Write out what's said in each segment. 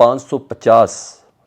550,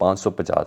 550।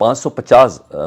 550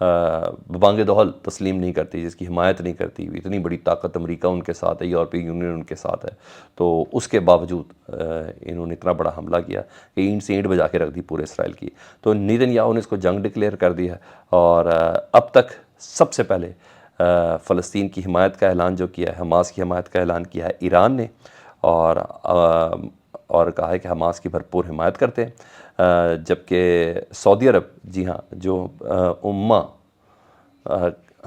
ببانگ دہل تسلیم نہیں کرتی، جس کی حمایت نہیں کرتی، اتنی بڑی طاقت امریکہ ان کے ساتھ ہے، یورپی یونین ان کے ساتھ ہے، تو اس کے باوجود انہوں نے اتنا بڑا حملہ کیا کہ اینٹ سے اینٹ بجا کے رکھ دی پورے اسرائیل کی. تو نیتن یاہو نے اس کو جنگ ڈکلیئر کر دیا ہے، اور اب تک سب سے پہلے فلسطین کی حمایت کا اعلان جو کیا ہے، حماس کی حمایت کا اعلان کیا ہے ایران نے، اور کہا ہے کہ حماس کی بھرپور حمایت کرتے ہیں. جبکہ سعودی عرب، جی ہاں، جو امہ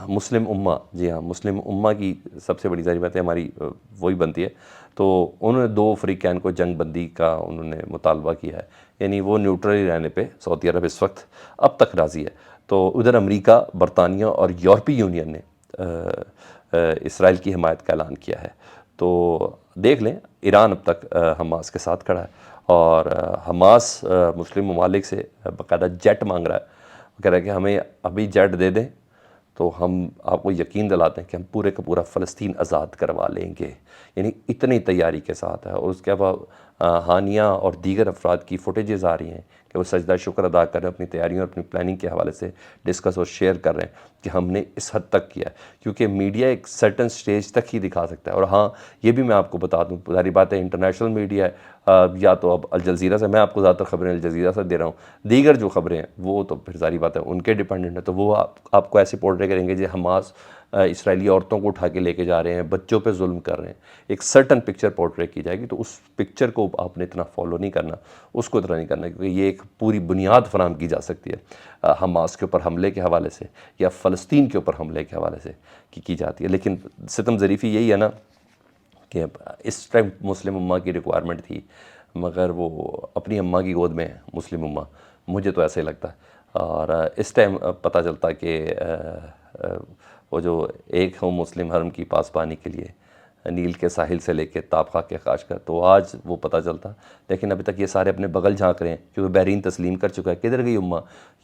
مسلم امہ، جی ہاں، مسلم امہ کی سب سے بڑی ظاہری بات ہے ہماری وہی بنتی ہے، تو انہوں نے 2 فریقین کو جنگ بندی کا انہوں نے مطالبہ کیا ہے، یعنی وہ نیوٹرل ہی رہنے پہ سعودی عرب اس وقت اب تک راضی ہے. تو ادھر امریکہ، برطانیہ اور یورپی یونین نے اسرائیل کی حمایت کا اعلان کیا ہے. تو دیکھ لیں، ایران اب تک حماس کے ساتھ کھڑا ہے، اور حماس مسلم ممالک سے باقاعدہ جیٹ مانگ رہا ہے. وہ کہہ رہا ہے کہ ہمیں ابھی جیٹ دے دیں تو ہم آپ کو یقین دلاتے ہیں کہ ہم پورے کا پورا فلسطین آزاد کروا لیں گے. یعنی اتنی تیاری کے ساتھ ہے. اور اس کے علاوہ ہانیہ اور دیگر افراد کی فوٹیجز آ رہی ہیں کہ وہ سجدہ شکر ادا کر رہے ہیں، اپنی تیاریوں اور اپنی پلاننگ کے حوالے سے ڈسکس اور شیئر کر رہے ہیں کہ ہم نے اس حد تک کیا ہے. کیونکہ میڈیا ایک سرٹن سٹیج تک ہی دکھا سکتا ہے. اور ہاں، یہ بھی میں آپ کو بتا دوں، ظاہری بات ہے انٹرنیشنل میڈیا ہے، یا تو اب الجزیرہ سے، میں آپ کو زیادہ تر خبریں الجزیرہ سے دے رہا ہوں، دیگر جو خبریں ہیں وہ تو پھر ظاہری بات ہے ان کے ڈیپینڈنٹ ہے، تو وہ آپ کو ایسے پورٹرے کریں گے جو حماس اسرائیلی عورتوں کو اٹھا کے لے کے جا رہے ہیں، بچوں پہ ظلم کر رہے ہیں. ایک سرٹن پکچر پورٹرے کی جائے گی، تو اس پکچر کو آپ نے اتنا فالو نہیں کرنا، اس کو اتنا نہیں کرنا، کیونکہ یہ ایک پوری بنیاد فراہم کی جا سکتی ہے حماس کے اوپر حملے کے حوالے سے یا فلسطین کے اوپر حملے کے حوالے سے کی جاتی ہے. لیکن ستم ظریفی یہی ہے نا کہ اس ٹائم مسلم امہ کی ریکوائرمنٹ تھی، مگر وہ اپنی اماں کی گود میں ہے مسلم امہ، مجھے تو ایسے ہی لگتا ہے. اور اس ٹائم پتہ چلتا کہ وہ جو ایک ہو مسلم حرم کی پاسبانی کے لیے نیل کے ساحل سے لے کے تابخا کے خاش کا، تو آج وہ پتہ چلتا. لیکن ابھی تک یہ سارے اپنے بغل جھانک رہے ہیں، کیونکہ بحرین تسلیم کر چکا ہے، کدھر گئی امہ؟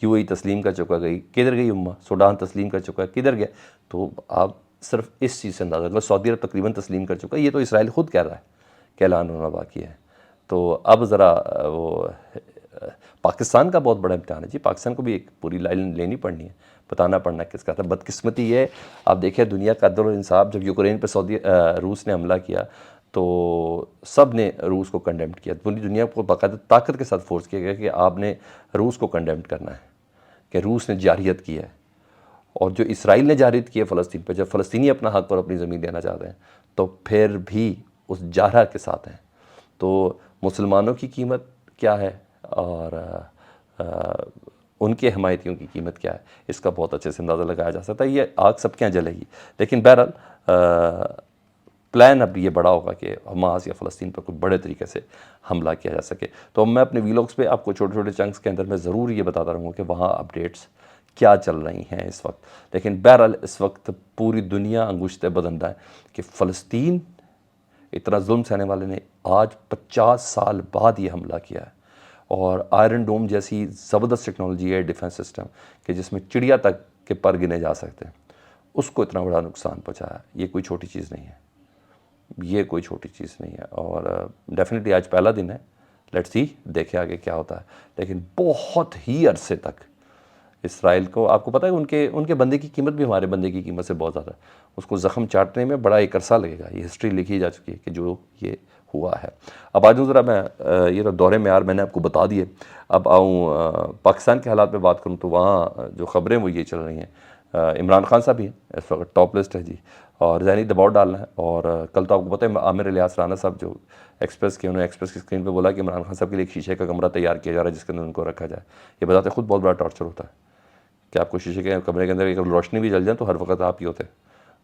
یو اے ای تسلیم کر چکا گئی، کدھر گئی امہ؟ سوڈان تسلیم کر چکا ہے، کدھر گیا؟ تو آپ صرف اس چیز سے اندازہ کرو، سعودی عرب تقریباً تسلیم کر چکا ہے، یہ تو اسرائیل خود کہہ رہا ہے کہ اعلان ہونا باقی ہے. تو اب ذرا وہ پاکستان کا بہت بڑا امتحان ہے جی. پاکستان کو بھی ایک پوری لائن لینی پڑنی ہے، بتانا پڑنا ہے کس کا تھا. بدقسمتی یہ، آپ دیکھیں دنیا کا عدل و انصاف، جب یوکرین پہ روس نے حملہ کیا تو سب نے روس کو کنڈیمڈ کیا. پوری دنیا کو باقاعدہ طاقت کے ساتھ فورس کیا گیا کہ آپ نے روس کو کنڈیمڈ کرنا ہے، کہ روس نے جارحیت کی ہے. اور جو اسرائیل نے جارحیت کی ہے فلسطین پہ، جب فلسطینی اپنا حق پر اپنی زمین دینا چاہتے ہیں تو پھر بھی اس جارحہ کے ساتھ ہیں. تو مسلمانوں کی قیمت کیا ہے اور ان کے حمایتیوں کی قیمت کیا ہے، اس کا بہت اچھے سے اندازہ لگایا جا سکتا ہے. یہ آگ سب کے یہاں جلے گی، لیکن بہرحال پلان اب یہ بڑا ہوگا کہ حماس یا فلسطین پر کوئی بڑے طریقے سے حملہ کیا جا سکے. تو میں اپنے ویلاگس پہ آپ کو چھوٹے چھوٹے چنکس کے اندر میں ضرور یہ بتاتا رہوں گا کہ وہاں اپڈیٹس کیا چل رہی ہیں اس وقت. لیکن بہرحال اس وقت پوری دنیا انگشت بدندہ ہے کہ فلسطین اتنا ظلم سہنے والے نے آج 50 سال بعد یہ حملہ کیا ہے. اور آئرن ڈوم جیسی زبردست ٹیکنالوجی ہے ڈیفنس سسٹم کہ جس میں چڑیا تک کے پر گنے جا سکتے ہیں، اس کو اتنا بڑا نقصان پہنچایا. یہ کوئی چھوٹی چیز نہیں ہے، یہ کوئی چھوٹی چیز نہیں ہے. اور ڈیفینیٹلی آج پہلا دن ہے، لیٹس سی دیکھیں آگے کیا ہوتا ہے. لیکن بہت ہی عرصے تک اسرائیل کو، آپ کو پتہ ہے ان کے بندے کی قیمت بھی ہمارے بندے کی قیمت سے بہت زیادہ ہے. اس کو زخم چاٹنے میں بڑا ایک عرصہ لگے گا. یہ ہسٹری لکھی جا چکی ہے کہ جو یہ ہوا ہے. اب آج ذرا میں یہ تو دورے معیار میں نے آپ کو بتا دیے. اب آؤں پاکستان کے حالات پہ بات کروں تو وہاں جو خبریں وہ یہ چل رہی ہیں. عمران خان صاحب ہی ہیں اس وقت ٹاپ لسٹ ہے جی، اور ذہنی دباؤ ڈالنا ہے. اور کل تو آپ کو پتہ ہے عامر الیاس رانا صاحب جو ایکسپریس کے، انہوں نے ایکسپریس کی اسکرین پہ بولا کہ عمران خان صاحب کے لیے ایک شیشے کا کمرہ تیار کیا جا رہا ہے جس کے اندر ان کو رکھا جائے. یہ بتاتے خود بہت بڑا ٹارچر ہوتا ہے کہ آپ کو شیشے کے کمرے کے اندر اگر روشنی بھی جل جائیں تو ہر وقت آپ ہی ہوتے ہیں.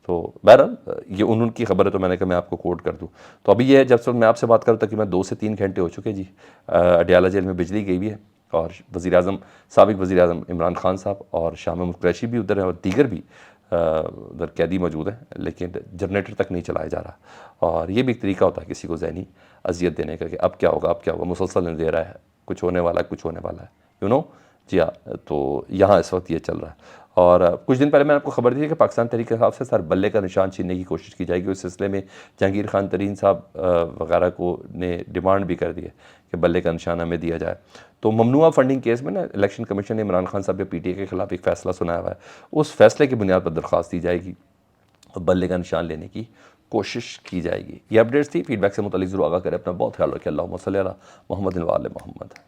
تو بہرحال یہ انہوں کی خبر ہے، تو میں نے کہا میں آپ کو کوٹ کر دوں. تو ابھی یہ ہے، جب سے میں آپ سے بات کروں تقریباً 2 سے 3 گھنٹے ہو چکے جی. اڈیالہ جیل میں بجلی گئی ہوئی ہے، اور وزیر اعظم، سابق وزیر اعظم عمران خان صاحب اور شاہ محمود قریشی بھی ادھر ہیں، اور دیگر بھی ادھر قیدی موجود ہیں. لیکن جنریٹر تک نہیں چلایا جا رہا. اور یہ بھی ایک طریقہ ہوتا ہے کسی کو ذہنی اذیت دینے کا کہ اب کیا ہوگا، اب کیا ہوگا، مسلسل نہیں دے رہا ہے، کچھ ہونے والا ہے، کچھ ہونے والا ہے، جی ہاں، تو یہاں اس وقت یہ چل رہا ہے. اور کچھ دن پہلے میں نے آپ کو خبر دی ہے کہ پاکستان تحریک انصاف سے سر بلے کا نشان چھیننے کی کوشش کی جائے گی. اس سلسلے میں جہانگیر خان ترین صاحب وغیرہ کو نے ڈیمانڈ بھی کر دی ہے کہ بلے کا نشان ہمیں دیا جائے. تو ممنوعہ فنڈنگ کیس میں نا الیکشن کمیشن نے عمران خان صاحب کے پی ٹی اے کے خلاف ایک فیصلہ سنایا ہوا ہے. اس فیصلے کی بنیاد پر درخواست دی جائے گی اور بلے کا نشان لینے کی کوشش کی جائے گی. یہ اپڈیٹس تھی. فیڈ بیک سے متعلق ضرور آگاہ کریں. اپنا بہت خیال رکھیں. اللہم صلی علی محمد و آل محمد.